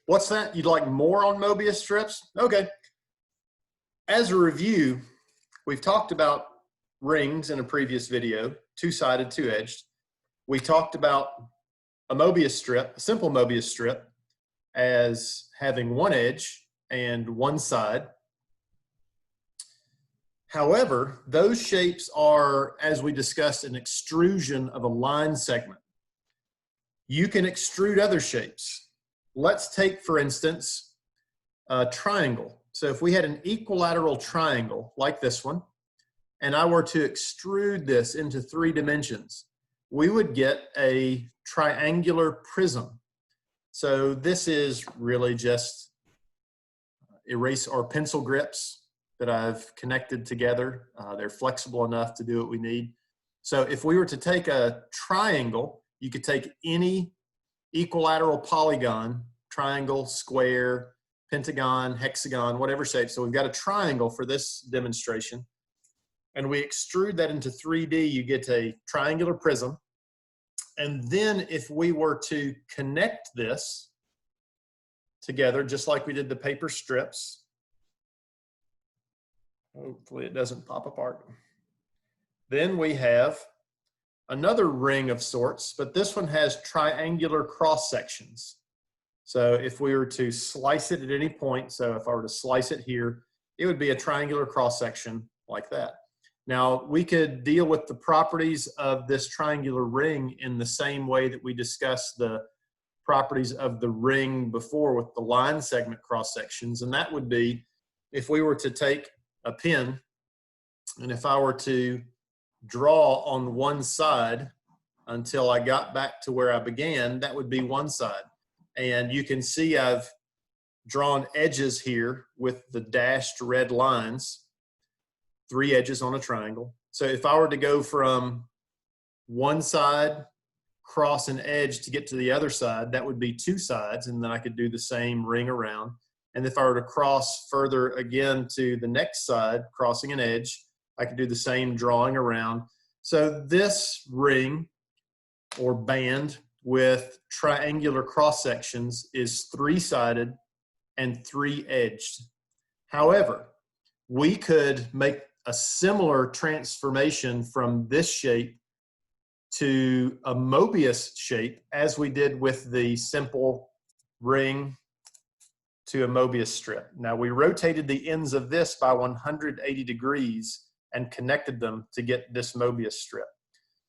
What's that? You'd like more on Möbius strips? Okay. As a review, we've talked about rings in a previous video, two-sided, two-edged. We talked about a Möbius strip, a simple Möbius strip, as having one edge and one side. However, those shapes are, as we discussed, an extrusion of a line segment. You can extrude other shapes. Let's take, for instance, a triangle. So if we had an equilateral triangle like this one, and I were to extrude this into 3 dimensions, we would get a triangular prism. So this is really just erase or pencil grips that I've connected together. They're flexible enough to do what we need. So if we were to take a triangle, you could take any equilateral polygon, triangle, square, pentagon, hexagon, whatever shape. So we've got a triangle for this demonstration, and we extrude that into 3D, you get a triangular prism. And then if we were to connect this together, just like we did the paper strips, hopefully it doesn't pop apart, then we have another ring of sorts, but this one has triangular cross sections. So if we were to slice it at any point, so if I were to slice it here, it would be a triangular cross section like that. Now, we could deal with the properties of this triangular ring in the same way that we discussed the properties of the ring before with the line segment cross sections. And that would be if we were to take a pen, and if I were to draw on one side until I got back to where I began, that would be one side. And you can see I've drawn edges here with the dashed red lines, 3 edges on a triangle. So if I were to go from one side, cross an edge to get to the other side, that would be 2 sides, and then I could do the same ring around. And if I were to cross further again to the next side, crossing an edge, I could do the same drawing around. So this ring or band with triangular cross sections is 3-sided and 3-edged. However, we could make a similar transformation from this shape to a Möbius shape as we did with the simple ring to a Möbius strip. Now, we rotated the ends of this by 180 degrees and connected them to get this Möbius strip.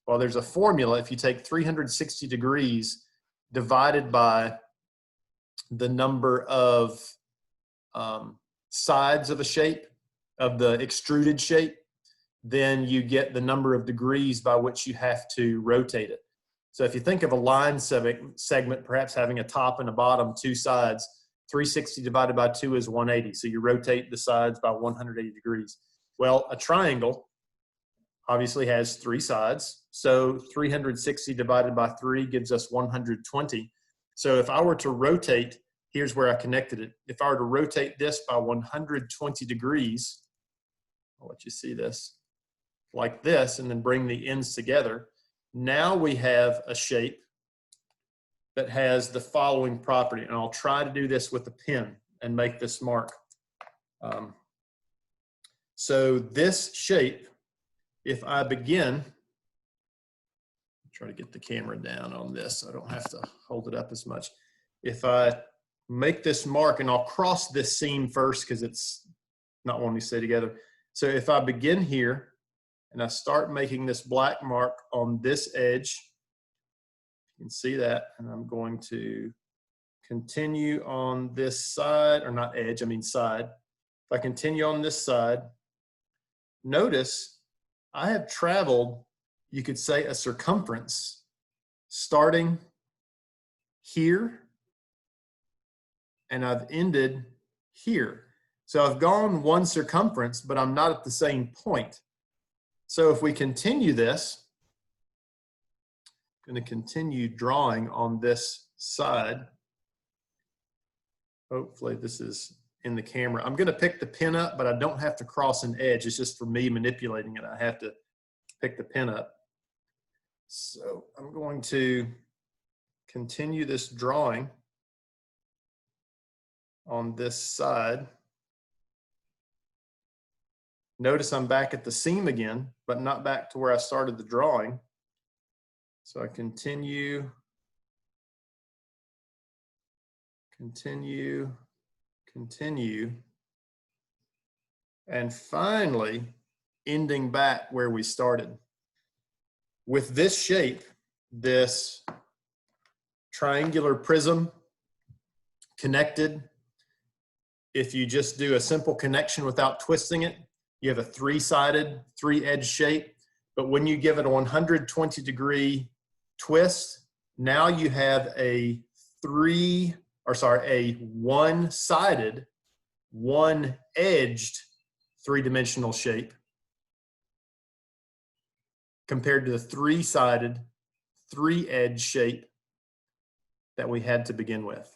Well, there's a formula. If you take 360 degrees divided by the number of sides of a shape, of the extruded shape, then you get the number of degrees by which you have to rotate it. So if you think of a line segment, perhaps having a top and a bottom, 2 sides, 360 divided by 2 is 180. So you rotate the sides by 180 degrees. Well, a triangle obviously has 3 sides. So 360 divided by 3 gives us 120. So if I were to rotate, here's where I connected it. If I were to rotate this by 120 degrees, I'll let you see this, like this, and then bring the ends together. Now we have a shape that has the following property, and I'll try to do this with a pen and make this mark. So this shape, if I begin, try to get the camera down on this so I don't have to hold it up as much. If I make this mark, and I'll cross this seam first because it's not wanting to stay together. So if I begin here and I start making this black mark on this edge, you can see that, and I'm going to continue on this side, or not edge, I mean side. If I continue on this side, notice I have traveled, you could say, a circumference starting here, and I've ended here. So I've gone one circumference, but I'm not at the same point. So if we continue this, I'm going to continue drawing on this side. Hopefully this is in the camera. I'm going to pick the pen up, but I don't have to cross an edge. It's just for me manipulating it. I have to pick the pen up. So I'm going to continue this drawing. on this side. Notice I'm back at the seam again, but not back to where I started the drawing. So I continue, continue, continue, and finally ending back where we started. With this shape, this triangular prism connected, if you just do a simple connection without twisting it, you have a three-sided, three-edged shape. But when you give it a 120-degree twist, now you have a one-sided, one-edged three-dimensional shape compared to the three-sided, three-edged shape that we had to begin with.